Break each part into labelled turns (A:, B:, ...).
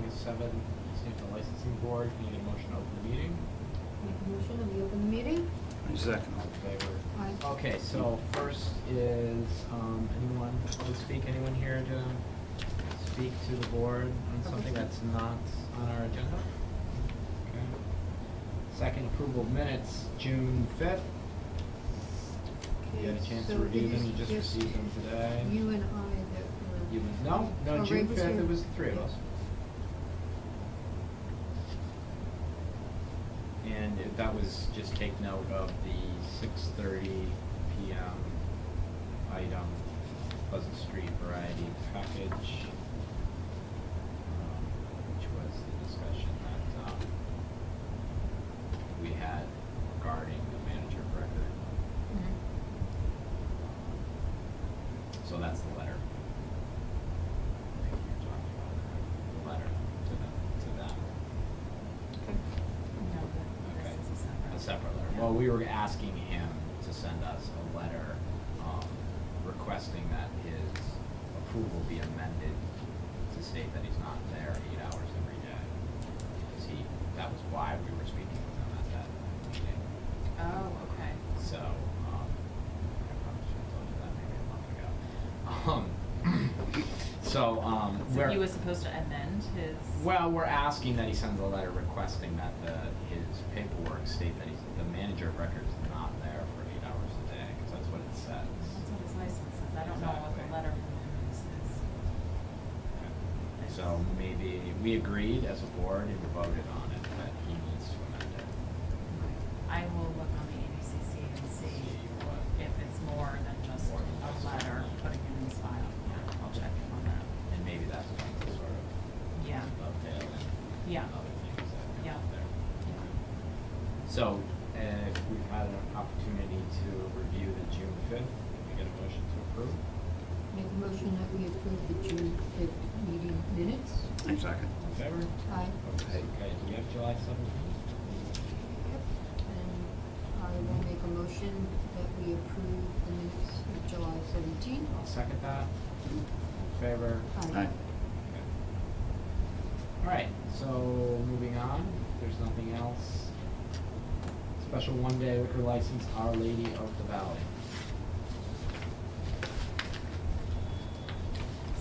A: August 7th, Easthampton Licensing Board. Can you get a motion to open the meeting?
B: Make a motion that we open the meeting.
C: Second.
A: All in favor?
B: Aye.
A: Okay, so first is, anyone to speak? Anyone here to speak to the board on something that's not on our agenda? Okay. Second, approval of minutes, June 5th. You had a chance to review them, you just received them today.
B: You and I that were...
A: No,
B: Oh,
A: June
B: Ray was
A: 5th,
B: here.
A: it was the three of us. And that was just take note of the 6:30 p.m. item, Pleasant Street Variety Package, which was the discussion that we had regarding the manager of record.
B: Mhm.
A: So that's the letter. I think you're talking about the letter to them.
D: No,
A: Okay.
D: this is
A: A
D: a separate.
A: separate letter.
D: Yeah.
A: Well, we were asking him to send us a letter requesting that his approval be amended to state that he's not there 8 hours every day. Because that was why we were speaking with him at that meeting.
D: Oh, okay.
A: So, I probably should have told you that maybe a month ago. So
D: So he was supposed to amend his.
A: well, we're asking that he sends a letter requesting that his paperwork state that the manager of record is not there for 8 hours a day, because that's what it says.
D: That's what his license says. I don't know what the
A: Exactly.
D: letter from him is.
A: So maybe we agreed as a board and voted on it that he needs to amend it.
D: I will look on the ABCC and see
A: what
D: if it's more than just
A: More than
D: a
A: just-
D: letter putting in his file. Yeah, I'll check on that.
A: and maybe that's going to sort of
D: Yeah.
A: dovetail in
D: Yeah.
A: other things that come
D: Yeah.
A: up there.
D: Yeah.
A: So if we've had an opportunity to review the June 5th, can we get a motion to approve?
B: Make a motion that we approve the June 5th meeting minutes.
C: Second.
A: All in favor?
B: Aye.
A: Okay, do we have July 17th?
B: Yep. And I will make a motion that we approve the minutes of July 17th.
A: I'll second that. All in favor?
C: Aye.
A: Okay. All right, so moving on, if there's nothing else. Special one-day liquor license, Our Lady of the Valley.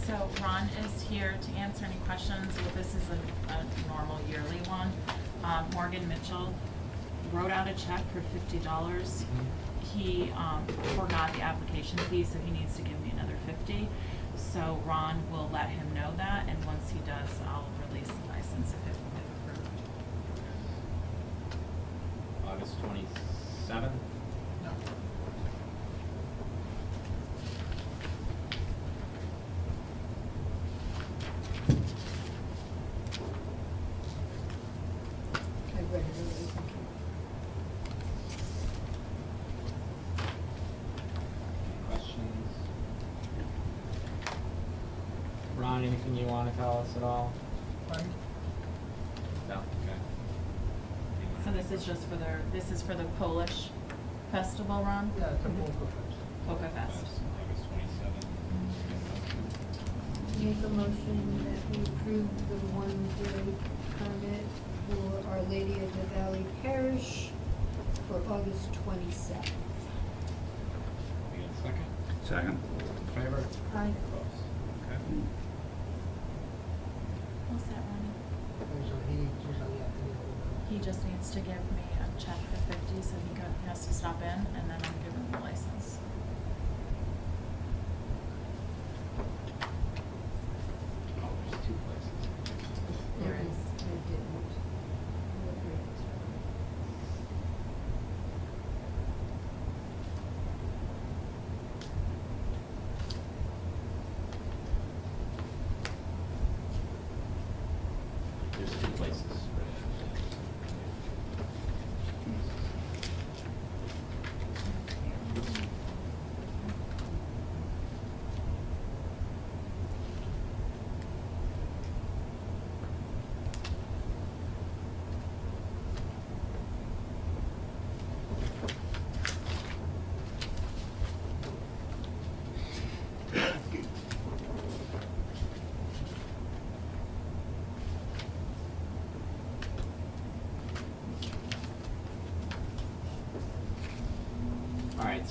D: So Ron is here to answer any questions. Well, this is a normal yearly one. Morgan Mitchell wrote out a check for $50. He forgot the application fee, so he needs to give me another $50. So Ron will let him know that, and once he does, I'll release the license if approved.
A: August 27th?
D: No.
B: I read it already. Thank you.
A: Any questions? Ron, anything you want to tell us at all? No? Okay.
D: So this is just for the Polish festival, Ron?
E: Yeah, it's a Polka Fest.
D: Polka Fest.
A: August 27th.
B: Make a motion that we approve the one-day permit for Our Lady of the Valley Parish for August 27th.
A: We got a second?
C: Second.
A: In favor?
B: Aye.
A: Opposed? Okay.
D: What's that, Ronnie?
E: So he usually have to
D: He just needs to give me a check for 50, so he has to stop in, and then I'll give him the license.
A: Oh, there's two places.
D: There is.
B: I didn't.
A: There's two places.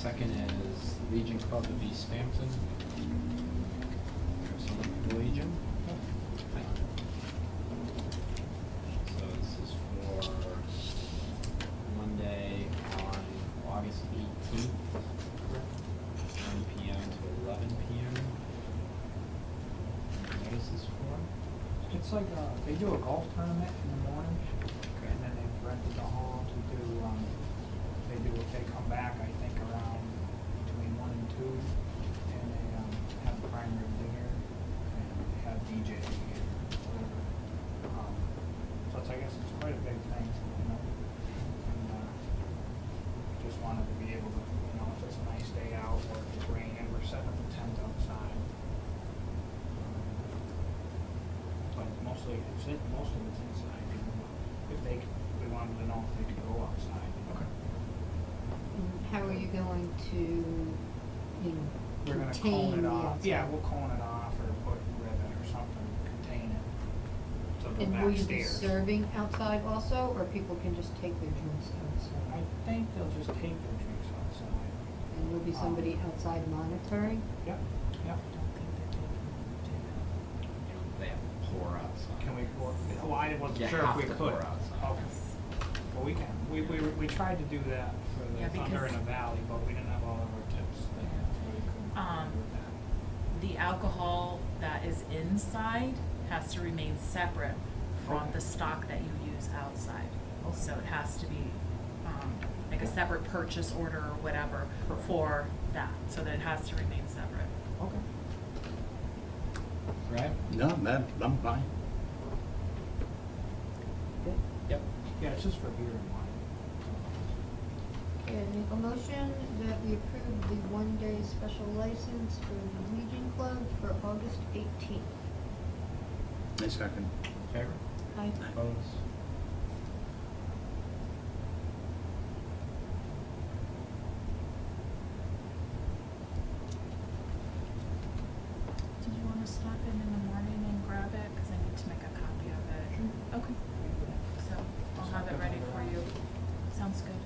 A: Second is Legion Club of Easthampton. There's someone from the Legion. Hi. So this is for Monday on August 18th, 1 p.m. to 11 p.m. What is this for?
C: It's like, they do a golf tournament in the morning,
A: Okay.
C: and then they've rented the hall to do, they come back, I think, around between 1 and 2, and they, have a prime rib dinner, and they have DJ here, whatever. So it's, I guess it's quite a big thing, you know, and, just wanted to be able to, you know, if it's a nice day out, or if it's raining, we're setting up a tent outside. But most of it's inside, you know. We wanted to know if they could go outside.
A: Okay.
B: And how are you going to, you know,
C: We're gonna
B: contain
C: cone it
B: the
C: off.
B: outside?
C: Yeah, we'll cone it off or put ribbon or something to contain it. So the
B: And will you be
C: backstairs.
B: serving outside also, or people can just take their drinks
C: I
B: outside?
C: think they'll just take their drinks outside.
B: And will be somebody outside monitoring?
C: Yep, yep.
A: They have to pour outside.
C: Can we pour? Well, I wasn't
A: You
C: sure if
A: have
C: we
A: to
C: could.
A: pour outside.
C: Okay. Well, we can. We tried to do that for
D: Yeah,
C: the Thunder in
D: because-
C: the Valley, but we didn't have all of our tips. So we couldn't do that.
D: The alcohol that is inside has to remain separate from
C: Okay.
D: the stock that you use outside.
C: Okay.
D: So it has to be, like a separate purchase order or whatever
C: Perfect.
D: for that, so that it has to remain separate.
C: Okay.
A: Right?
F: No, I'm fine.
B: Good.
A: Yep.
C: Yeah, it's just for beer and wine.
B: Okay, I make a motion that we approve the one-day special license for the Legion Club for August 18th.
F: I second.
A: In favor?
B: Aye.
A: Opposed?
D: Did you wanna stop in the morning and grab it, cause I need to make a copy of it?
C: Sure.
D: Okay, so I'll have it ready for you. Sounds good.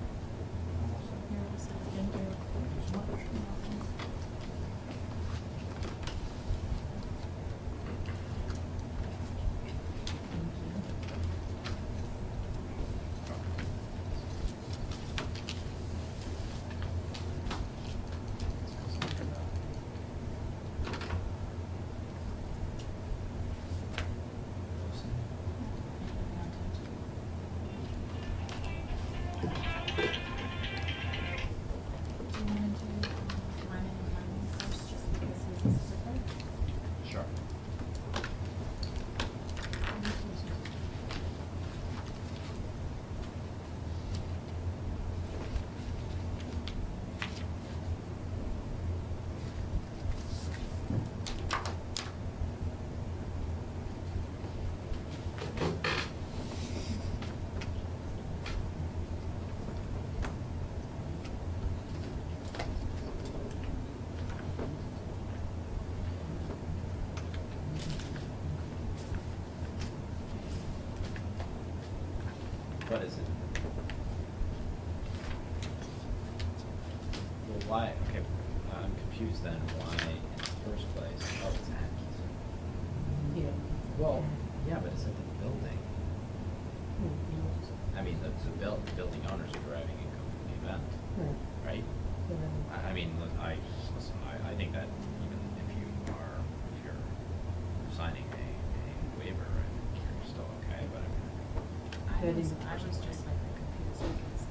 D: You're all set. Thank you.
C: Thank you so much.
D: You're welcome. Do you wanna do Lennon and Lennon first, just because this is okay?
A: Sure. What is it? Well, why, okay, I'm confused then, why in the first place, oh, it's Atkins.
B: Yeah.
A: Well, yeah, but it's at the building. I mean, the building owners are deriving income from the event, right? I mean, listen, I think that even if you're signing a waiver, I think you're still okay, but I mean.
D: I was just like confused because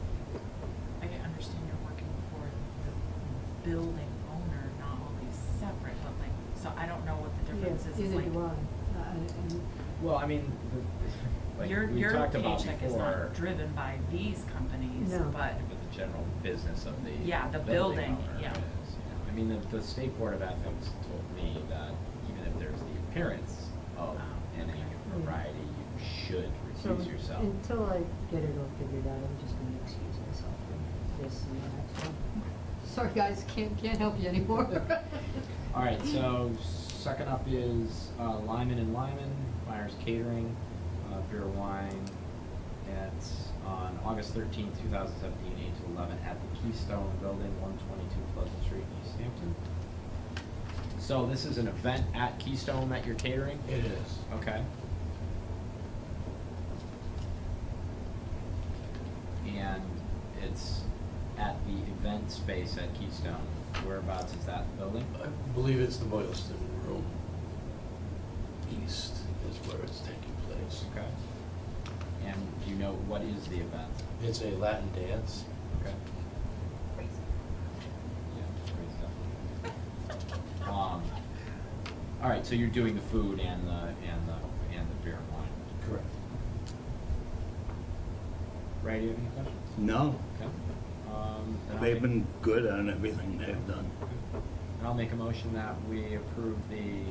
D: I can understand you're working for the building owner, not only separate, but like, so I don't know what the difference is. It's
B: Either
D: like,
B: do I.
A: Well, I mean, like
D: your
A: we talked about
D: paycheck is
A: before,
D: not driven by these companies,
B: No.
D: but
A: with the general business of the
D: Yeah, the building,
A: owner
D: yeah.
A: is, you know. I mean, the State Board of Ethics told me that even if there's the appearance of any impropriety, you should
B: So
A: recuse yourself.
B: until I get it all figured out, I'm just gonna excuse myself from this and the next one. Sorry, guys, can't help you anymore.
A: All right, so second up is Lyman and Lyman, Myers Catering, beer, wine, It's on August 13th, 2017, 8 to 11 at the Keystone Building, 122 Pleasant Street, Easthampton. So this is an event at Keystone that you're catering?
G: It is.
A: Okay. And it's at the event space at Keystone. Whereabouts is that building?
G: I believe it's the Boylston Room. East is where it's taking place.
A: Okay. And do you know what is the event?
G: It's a Latin dance.
A: Okay. Yeah, great stuff. All right, so you're doing the food and the beer and wine.
G: Correct.
A: Ray, do you have any questions?
F: No,
A: Okay. Then I'll
F: they've
A: make-
F: been good on everything they've done.
A: And I'll make a motion that we approve the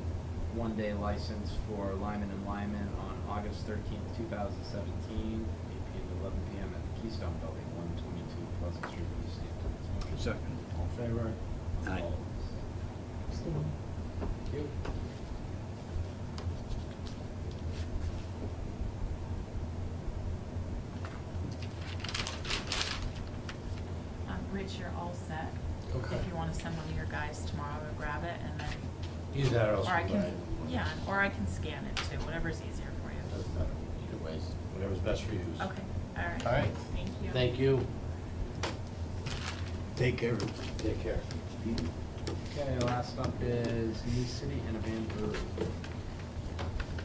A: one-day license for Lyman and Lyman on August 13th, 2017, 8 p.m. to 11 p.m. at the Keystone Building, 122 Pleasant Street, East Hampton.
F: Second.
A: All in favor?
F: Aye.
A: Opposed? Thank you.
D: Rich, you're all set.
G: Okay.
D: If you wanna send one of your guys tomorrow to grab it and then,
G: Either that or else
D: or I
G: we'll
D: can,
G: buy it.
D: yeah, or I can scan it too, whatever's easier for you.
G: Doesn't matter. Either way, whatever's best for you.
D: Okay, all right.
G: All right.
D: Thank you.
G: Thank you.
F: Take care.
G: Take care.
A: Okay, last up is New City and Evangeline.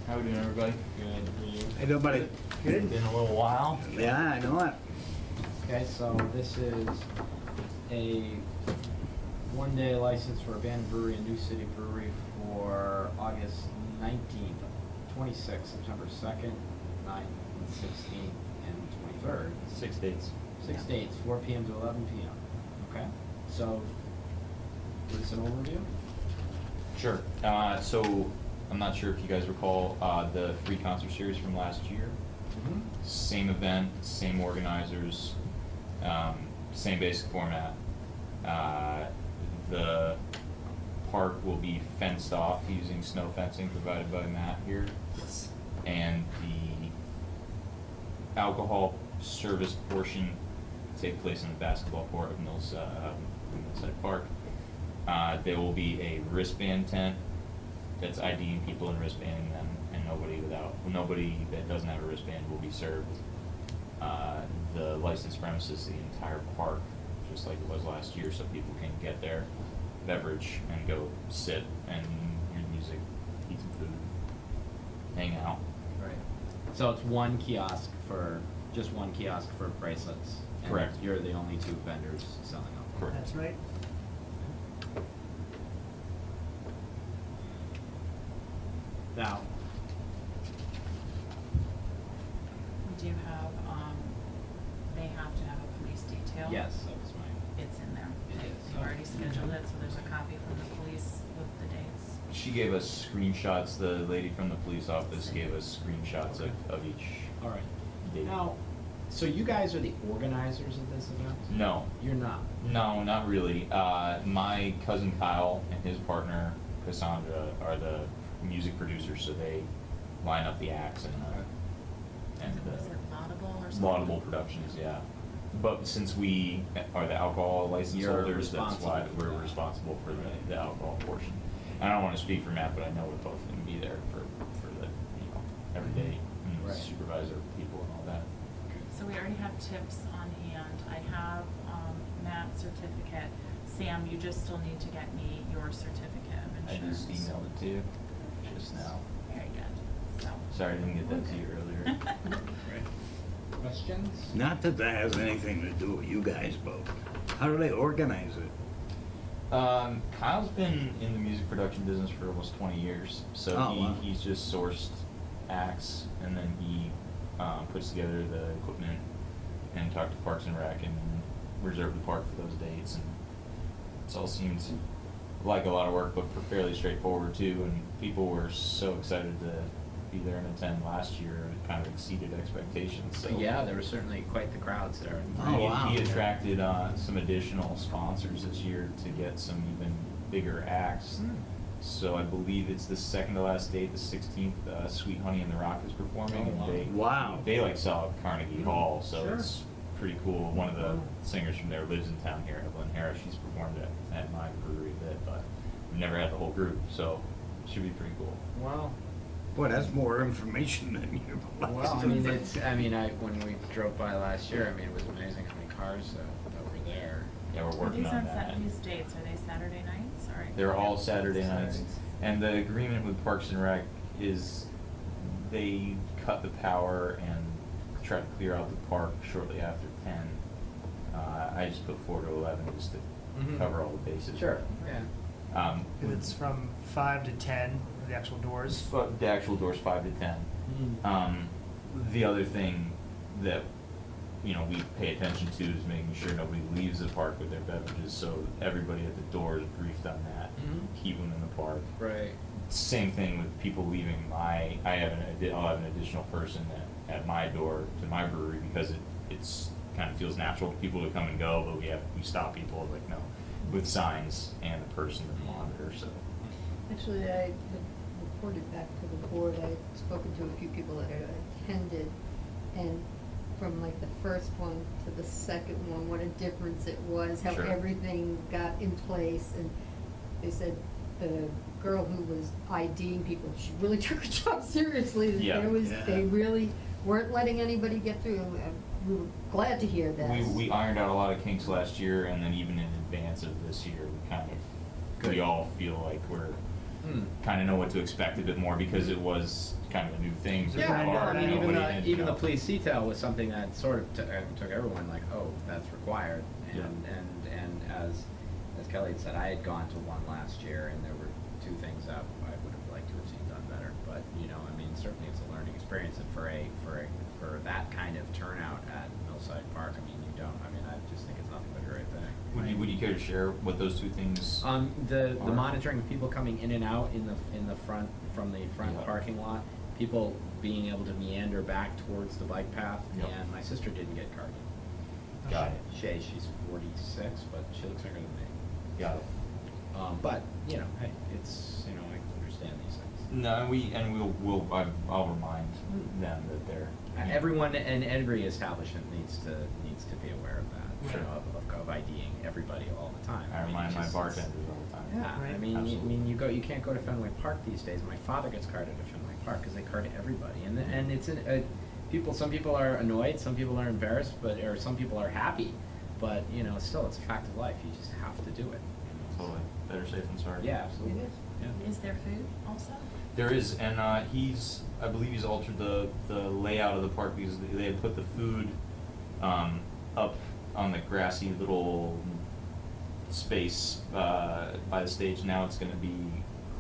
H: How we doing, everybody?
A: Good, for you?
F: Hey, nobody.
H: Been a little while.
F: Yeah, I know it.
A: Okay, so this is a one-day license for Abandoned Brewery and New City Brewery for August 19th, 26th, September 2nd, 9th, and 16th, and 23rd.
H: 6 dates.
A: 6 dates, 4 p.m. to 11 p.m. Okay, so, is this an overview?
H: Sure. So, I'm not sure if you guys recall the free concert series from last year.
A: Mm-hmm.
H: Same event, same organizers, same basic format. The park will be fenced off using snow fencing provided by Matt here. And the alcohol service portion take place in the basketball court of Millside Park. There will be a wristband tent that's IDing people and wristbanding them, and nobody that doesn't have a wristband will be served. The licensed premises, the entire park, just like it was last year, so people can get their beverage and go sit and hear music, eat some food, hang out.
A: Right. So it's one kiosk for bracelets. And
H: Correct.
A: you're the only two vendors selling them.
H: Correct.
E: That's right.
A: Now,
D: We do have, they have to have a police detail.
A: yes, that was my,
D: It's in there.
A: It is.
D: They've already scheduled it, so there's a copy from the police with the dates.
H: She gave us screenshots, the lady from the police office gave us screenshots of each
A: all right.
H: date.
A: Now, so you guys are the organizers of this event?
H: No,
A: You're not?
H: no, not really. My cousin Kyle and his partner Cassandra are the music producers, so they line up the acts and
D: Was it Laudable or something?
H: Laudable Productions, yeah. But since we are the alcohol license
A: You're
H: holders, that's why
A: responsible for
H: we're
A: that.
H: responsible for the alcohol portion. And I don't want to speak for Matt, but I know we're both going to be there for the, everyday
A: Right.
H: supervisor people and all that.
D: So we already have tips on hand. I have, Matt's certificate. Sam, you just still need to get me your certificate of
H: I
D: insurance.
H: just emailed it to you just now.
D: Very good, so.
H: Sorry I didn't get that to you earlier.
A: Right. Questions?
F: Not that that has anything to do with you guys, but how do they organize it?
H: Kyle's been in the music production business for almost 20 years, so
F: Oh, wow.
H: he's just sourced acts, and then he puts together the equipment and talked to Parks and Rec and reserved the park for those dates, and it all seems like a lot of work, but fairly straightforward too, and people were so excited to be there and attend last year. It kind of exceeded expectations, so.
A: Yeah, there were certainly quite the crowds there.
F: Oh, wow.
H: He attracted some additional sponsors this year to get some even bigger acts. So I believe it's the second to last date, the 16th. Sweet Honey and the Rock is performing,
A: Oh, wow.
H: and they
F: Wow.
H: they like sell at Carnegie Hall, so
A: Sure.
H: it's pretty cool. One of the singers from there lives in town here, Evelyn Harris. She's performed at my brewery a bit, but we've never had the whole group, so it should be pretty cool.
A: Well,
F: Boy, that's more information than you.
A: I mean, when we drove by last year, I mean, it was amazing how many cars that were there.
H: Yeah, we're
D: Are
H: working
D: these
H: on
D: on
H: that.
D: these dates, are they Saturday nights or?
H: They're all Saturday nights.
A: Saturdays.
H: And the agreement with Parks and Rec is they cut the power and try to clear out the park shortly after 10. I just put 4 to 11 just to
A: Mhm.
H: cover all the bases.
A: Sure, yeah.
C: And it's from 5 to 10, the actual doors.
H: The actual door's 5 to 10. The other thing that we pay attention to is making sure nobody leaves the park with their beverages, so everybody at the door is briefed on that.
A: Mhm.
H: Keep them in the park.
A: Right.
H: Same thing with people leaving I'll have an additional person at my door to my brewery because it's kind of feels natural for people to come and go, but we stop people with signs and a person to monitor. So
B: Actually, I had reported back to the board, I had spoken to a few people that had attended, and from like the first one to the second one, what a difference it was, how
H: Sure.
B: everything got in place, and they said the girl who was IDing people, she really took her job seriously. That
H: Yeah.
B: they really weren't letting anybody get through. We were glad to hear that.
H: we ironed out a lot of kinks last year, and then even in advance of this year, we all feel like we're kind of know what to expect a bit more because it was kind of a new thing. for the
A: Yeah, well,
H: park,
A: I mean,
H: nobody had,
A: even the police detail was something that sort of took everyone like, oh, that's required. And
H: Yeah.
A: and as Kelly had said, I had gone to one last year, and there were 2 things that I would have liked to have seen done better. But I mean, certainly it's a learning experience, and for that kind of turnout at Millside Park, I mean, I just think it's nothing but a great thing.
H: Would you care to share what those 2 things?
A: The
H: are?
A: monitoring of people coming in and out in the front, from the front
H: Yeah.
A: parking lot, people being able to meander back towards the bike path,
H: Yep.
A: and my sister didn't get carded.
H: Got it.
A: She's 46, but she looks younger than me.
H: Got it.
A: But hey, it's I understand these things.
H: No, I'll remind them that they're
A: Everyone and every establishment needs to be aware of that.
H: Sure.
A: Of IDing everybody all the time.
H: I
A: mean,
H: remind
A: it's
H: my
A: just-
H: bartenders all the time.
A: Yeah,
C: Right.
A: I mean,
H: Absolutely.
A: you can't go to Fenway Park these days. My father gets carded at Fenway Park because they card everybody, and it's some people are annoyed, some people are embarrassed, or some people are happy, but still it's a fact of life. You just have to do it.
H: Totally. Better safe than sorry.
A: Yeah, absolutely.
B: It is.
A: Yeah.
D: Is there food also?
H: There is, and I believe he's altered the layout of the park because they had put the food up on the grassy little space by the stage. Now it's going to be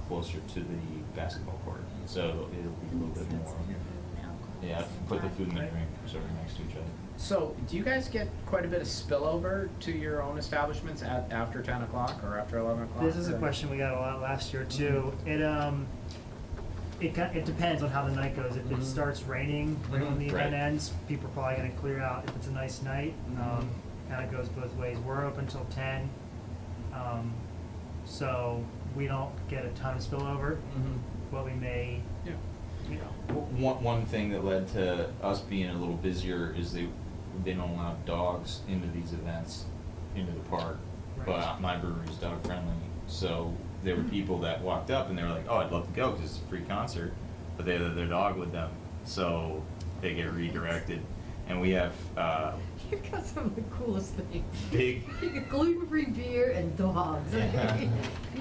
H: closer to the basketball court, so it'll be a little bit more. Yeah, put the food and the drink sort of next to each other.
A: So, do you guys get quite a bit of spillover to your own establishments after 10 o'clock or after 11 o'clock?
C: This is a question we got a lot last year too. It depends on how the night goes. If it starts raining right when the event
H: Right.
C: ends, people are probably gonna clear out. If it's a nice night,
A: Mhm.
C: kind of goes both ways. We're open till 10, so we don't get a ton of spillover. What we may,
A: Yeah.
H: One thing that led to us being a little busier is they don't allow dogs into these events, into the park.
C: Right.
H: But my brewery's dog friendly, so there were people that walked up and they were like, "Oh, I'd love to go because it's a free concert," but they had their dog with them, so they get redirected. And we have
B: You've got some of the coolest things.
H: big.
B: You get gluten-free beer and dogs.
H: Yeah.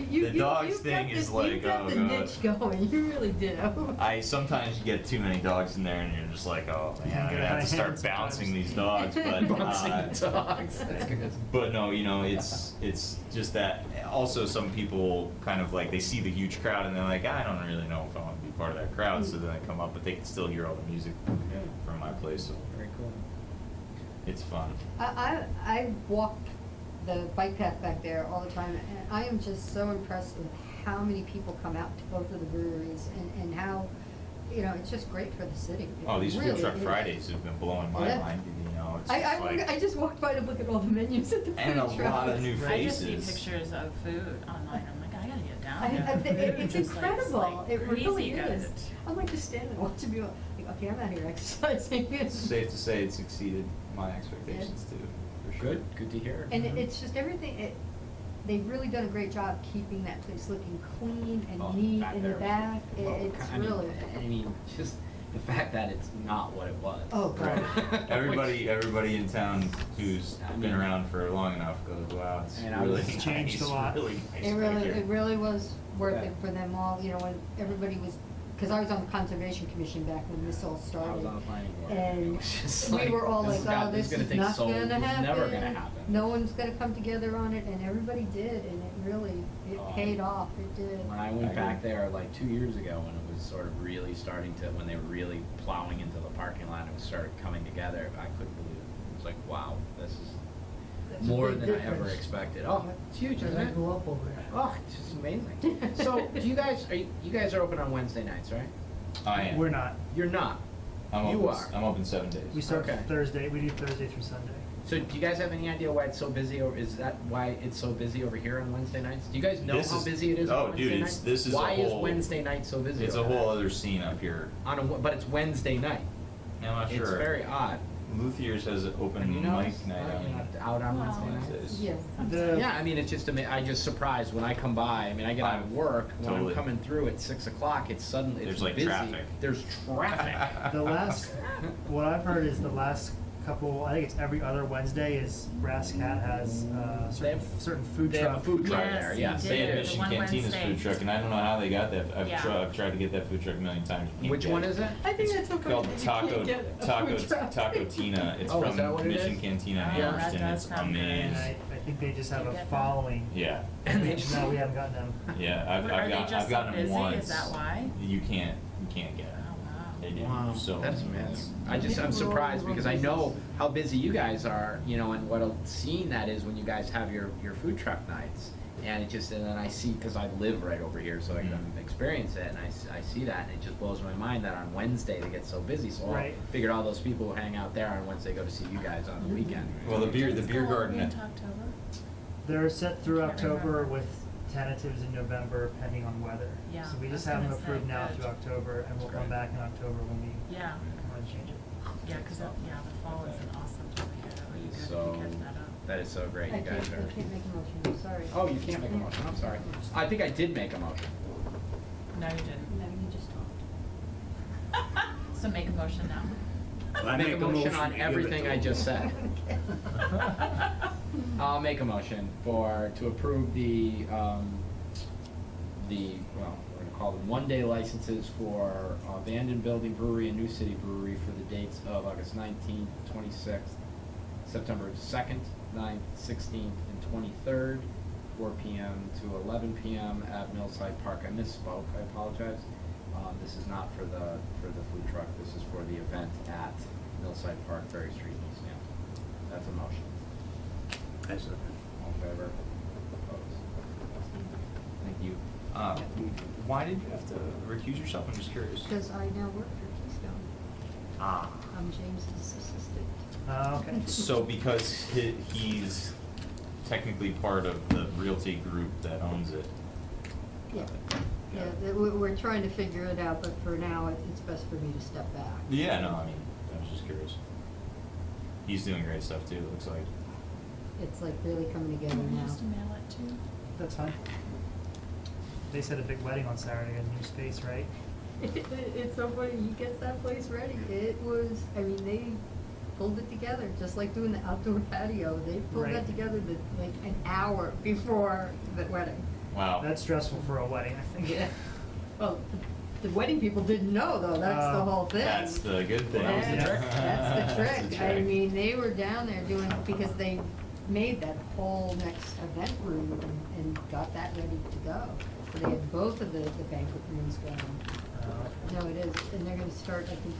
H: The dogs
B: you've
H: thing
B: got
H: is
B: the-
H: like,
B: you've got
H: oh,
B: the
H: God.
B: niche going. You really do.
H: I sometimes get too many dogs in there, and you're just like, "Oh man, I'm gonna have to start bouncing these dogs." But
A: Bouncing dogs. That's good.
H: But no, it's just that. Also, some people kind of like they see the huge crowd and they're like, I don't really know if I want to be part of that crowd. So then they come up, but they can still hear all the music from my place. So
A: Very cool.
H: it's fun.
B: I walk the bike path back there all the time, and I am just so impressed with how many people come out to both of the breweries and how, it's just great for the city.
H: Oh, these
B: Really
H: Field Truck
B: is.
H: Fridays have been blowing my
B: Yeah.
H: mind. It's just like,
B: I just walked by to look at all the menus at the food
H: and a
B: trucks.
H: lot of new
D: I just see
H: faces.
D: pictures of food online. I'm like, I gotta get down
B: It's
D: Just like,
B: incredible, it really
D: crazy
B: is.
D: good.
B: I'm like just standing there watching people, like, okay, I'm out here exercising.
H: It's safe to say it's exceeded my expectations too, for sure.
A: Good to hear.
B: And it's just everything, they've really done a great job keeping that place looking clean
A: Oh,
B: and neat
A: back
B: in the
A: there.
B: back.
A: Well,
B: It's
A: I mean,
B: really.
A: I mean, just the fact that it's not what it was.
B: Oh, God.
H: Everybody in town who's
A: I
H: been
A: mean-
H: around for long enough goes, wow, it's
A: And I
H: really
A: was-
H: nice,
C: It's changed a lot.
H: really nice
B: It
H: back
B: really,
H: here.
B: it really was worth
A: Yeah.
B: it for them all, you know, when everybody was, because I was on the Conservation Commission back when this all started.
A: I was on the planning board.
B: And
A: It was just
B: we
A: like,
B: were all
A: this
B: like, oh, this
A: gonna
B: is
A: take
B: not
A: so-
B: gonna
A: this is
B: happen.
A: never gonna happen.
B: No one's gonna come together on it, and everybody did, and it really, it paid off, it did.
A: When I went back there like 2 years ago, when it was sort of really starting to, when they were really plowing into the parking lot, and it was started coming together, I couldn't believe it. It was like, wow, this is
E: That's a
A: more
E: big
A: than I ever
E: difference.
A: expected. Oh, it's huge,
E: As
A: isn't
E: I
A: it?
E: grew up over there.
A: Oh, it's just amazing. So, do you guys, you guys are open on Wednesday nights, right?
H: I am.
C: We're not.
A: You're not.
H: I'm
A: You
H: open,
A: are.
H: I'm open 7 days.
C: We start
A: Okay.
C: Thursday, we do Thursday through Sunday.
A: So, do you guys have any idea why it's so busy, or is that why it's so busy over here on Wednesday nights? Do you guys know
H: This
A: how
H: is-
A: busy it is
H: oh,
A: on Wednesday
H: dude, it's-
A: nights?
H: this is a
A: Why is
H: whole-
A: Wednesday night so busy?
H: It's a
A: over
H: whole
A: there?
H: other scene up here.
A: But it's Wednesday night.
H: I'm not sure.
A: It's very odd.
H: Luthier's has an open
A: And you know,
H: mic night
A: out on Wednesday
D: Wow.
A: nights.
H: Wednesdays.
B: Yes.
C: The-
A: Yeah, I mean, it's just I just surprised when I come by. I mean, I get out of work when
H: Totally.
A: I'm coming through at 6 o'clock. It's suddenly it's
H: There's, like,
A: busy.
H: traffic.
A: There's traffic.
C: The last, what I've heard is the last couple, I think it's every other Wednesday, is Brass Cat has
A: They
C: certain,
A: have-
C: certain food
A: They have a
C: truck.
A: food truck
D: Yes,
A: there.
D: they
A: Yes,
D: did.
H: They
A: they
H: had
A: do.
H: Mission
D: One
H: Cantina's
D: Wednesday.
H: food truck, and I don't know how they got that.
D: Yeah.
H: I've tried to get that food truck a million times. Can't
A: Which
H: get
A: one is it?
B: I think that's so funny
H: Called
B: that you
H: Taco
B: can't get a food truck.
H: Taco Tina. It's
A: Oh, is that what
H: from
A: it
H: Mission
A: is?
H: Cantina in
D: Oh, that
H: Amherst, and
D: does
H: it's
D: sound good.
C: And
H: amazing.
C: I think they just have
D: You
C: a
D: get that?
C: following.
H: Yeah,
A: And they just
C: No, we haven't gotten them.
H: yeah.
D: Are they just
H: I've
D: so
H: gotten them
D: busy?
H: once.
D: Is that why?
H: You can't get them.
D: Oh, wow.
H: They do.
A: Wow,
H: So
A: that's amazing. I'm
B: People
A: surprised
B: roll
A: because I
B: business.
A: know how busy you guys are, you know, and what a scene that is when you guys have your food truck nights. And it just, and then I see, because I live right over here, so I can experience it, and I see that, and it just blows my mind that on Wednesday they get so busy. So
C: Right.
A: I figured all those people who hang out there on Wednesday go to see you guys on the weekend.
H: Well, the beer
D: Let's go
H: garden.
D: into October.
C: They're set through
D: Can't
C: October
D: remember.
C: with tentatives in November, pending on weather.
D: Yeah,
C: So we
D: I
C: just
D: was
C: have them
D: gonna say,
C: approved now
D: good.
C: through October, and we'll come
A: Great.
C: back in October when we
D: Yeah,
C: want to change it.
D: yeah, because the fall is an awesome time of year. That would be good if
A: So,
D: you catch that up.
A: that is so great,
B: I
A: you
B: can't,
A: guys
B: I
A: are.
B: can't make a motion, I'm sorry.
A: Oh, you can't make a motion, I'm sorry. I think I did make a motion.
D: No, you didn't.
B: No, you just talked.
D: So make a motion now.
F: I
A: Make a motion on
F: to give it
A: everything
F: to
A: I
F: him.
A: just said. I'll make a motion to approve well, we're gonna call them one-day licenses for Abandoned Building Brewery and New City Brewery for the dates of August 19th, 26th, September 2nd, 9th, 16th, and 23rd, 4 p.m. to 11 p.m. at Millside Park. I misspoke, I apologize. This is not for the food truck, this is for the event at Millside Park, Berry Street, Easthampton. That's a motion.
F: That's okay.
A: All in favor? Opposed? Thank you.
H: Why did you have to recuse yourself? I'm just curious.
B: Because I now work for Keystone.
H: Ah.
B: I'm James's assistant.
C: Okay.
H: So because he's technically part of the realty group that owns it.
B: Yeah, we're trying to figure it out, but for now, it's best for me to step back.
H: Yeah, no, I mean, I was just curious. He's doing great stuff too, it looks like.
B: It's like really coming together
D: Do you want
B: now.
D: us to mail it too?
C: That's fine. They said a big wedding on Saturday in new space, right?
B: It's so funny, he gets that place ready. It was, I mean, they pulled it together, just like doing the outdoor patio. They pulled
C: Right.
B: that together like an hour before the wedding.
H: Wow.
C: That's stressful for a wedding, I think.
B: Yeah. Well, the wedding people didn't know though, that's the whole thing.
H: That's the good thing.
A: That was the trick.
B: That's the
H: That's
B: trick.
H: the
B: I
H: trick.
B: mean, they were down there doing, because they made that whole next event room and got that ready to go. So they had both of the banquet rooms going. No, it is, and they're gonna start, I think,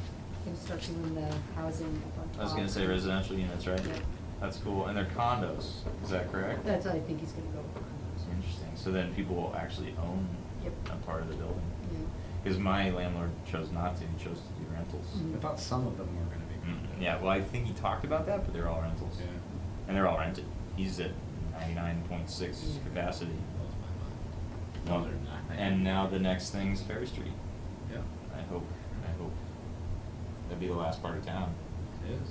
B: doing the housing up on top.
H: I was gonna say residential units, right?
B: Yeah.
H: That's cool, and they're condos, is that correct?
B: That's what I think he's gonna go with. condos.
H: Interesting, so then people will actually own
B: Yep.
H: a part of the building?
B: Yeah.
H: Because my landlord chose not to, he chose to do rentals.
B: Mhm.
A: I thought some of them were gonna be.
H: Yeah, well, I think he talked about that, but they're all rentals.
A: Yeah.
H: And they're all rented. He's at 99.6
B: Yeah.
H: capacity.
A: Well,
H: Well,
A: they're
H: And now the next thing's Ferry Street.
A: Yeah,
H: I hope that'd be the last part of town.
A: it is.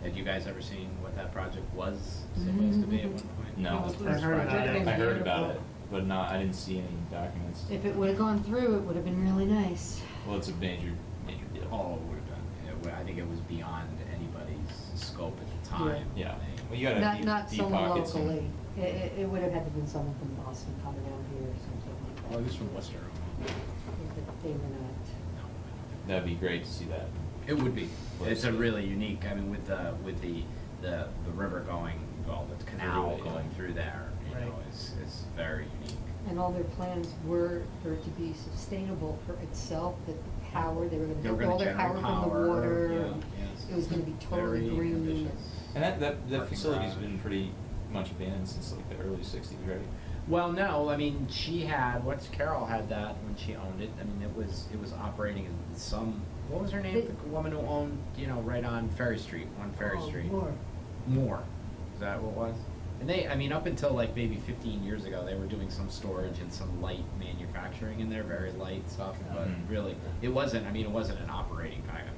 A: Had you guys ever seen what that project was supposed to be at one point?
H: No.
B: It was
C: I heard about
B: project
C: it.
B: and
H: I heard about
B: beautiful.
H: it, but I didn't see any documents.
B: If it would've gone through, it would've been really nice.
H: Well, it's a major deal.
A: Oh, it would have been. I think it was beyond anybody's scope at the time.
H: Yeah. Well, you gotta
B: Not
H: deep
B: someone
H: pockets and-
B: locally. It would've had to been someone from Boston coming out here or something like that.
A: Well, he was from Worcester.
B: Yeah, but they were not.
H: That'd be great to see that.
A: It would be. It's a
H: Close.
A: really unique, I mean, with the river going, well, the canal
H: Through it, yeah.
A: going through there, you know,
C: Right.
A: is very unique.
B: And all their plans were for it to be sustainable for itself, that the power, they were gonna
A: They were
B: get all
A: gonna
B: their power
A: generate
B: from the
A: power,
B: water.
A: yeah,
B: and
A: yes.
B: It was gonna be totally
A: Very
B: green.
A: ambitious.
H: And that
A: Parking
H: facility's
A: garage.
H: been pretty much abandoned since like the early '60s, right?
A: Well, no, I mean, Carol had that when she owned it. I mean, it was operating in what was her name?
B: They-
A: The woman who owned, right on Ferry Street, on Ferry
E: Oh,
A: Street.
E: Moore.
A: Moore. Is that what it was? And up until like maybe 15 years ago, they were doing some storage and some light manufacturing in there, very light stuff, but
H: Mhm.
A: really, it wasn't an operating factory.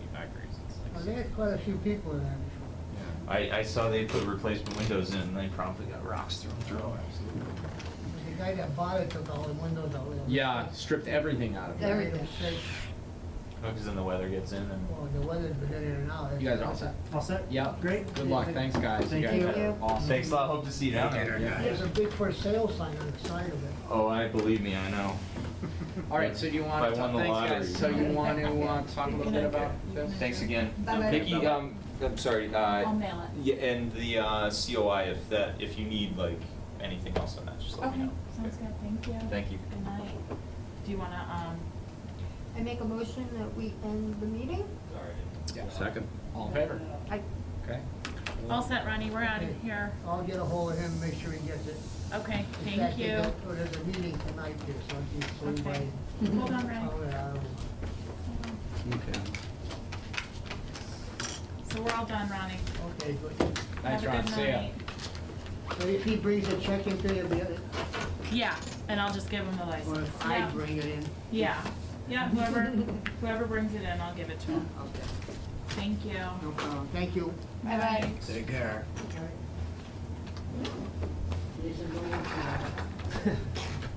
E: Oh, they had quite a few people in there before.
H: I saw they put replacement windows in and they promptly got rocks thrown through them.
A: Absolutely.
E: The guy that bought it took all the windows out.
A: Yeah, stripped everything out of it.
B: Everything.
H: Because then the weather gets in and.
E: Well, the weather's been in and out.
A: You guys are all set?
C: All set?
A: Yeah.
C: Great.
A: Good luck. Thanks, guys.
C: Thank
A: guys
C: you.
A: are awesome.
H: Thanks a lot. Hope to see you down there.
A: Yeah.
E: There's a big for sale sign on the side of it.
H: Oh, I believe me, I know.
A: All right, so do you want
H: If I
A: to,
H: won the
A: thanks
H: lottery.
A: guys, so you want to talk a little bit about this?
H: Thanks again.
B: Bye-bye.
H: Nikki, I'm sorry,
D: I'll mail it.
H: yeah, and the COI, if you need like anything else on that, just let me
D: Okay,
H: know.
D: sounds good, thank you.
H: Thank you.
D: Good night. Do you wanna,
B: I make a motion that we end the meeting?
A: Yeah.
F: Second.
A: All in favor? Okay.
D: all set, Ronnie, we're out of here.
E: I'll get a hold of him, make sure he gets it.
D: Okay,
E: In
D: thank
E: fact, they
D: you.
E: got- oh, there's a meeting tonight here, so I'll be, so
D: Okay.
E: anybody.
D: Hold on, Ronnie.
E: Oh, yeah,
F: Okay.
D: So we're all done, Ronnie.
E: okay, good.
A: Thanks,
D: Have a
A: Ron.
D: good
A: See ya.
D: night.
E: So if he brings a check into you,
D: Yeah, and I'll just give him the
E: or
D: license.
E: if I
D: Yeah.
E: bring it in?
D: Yeah, whoever brings it in, I'll give it to him.
E: Okay,
D: Thank you.
E: no problem, thank you.
B: Bye-bye.
F: Take care.
E: Jason, go ahead.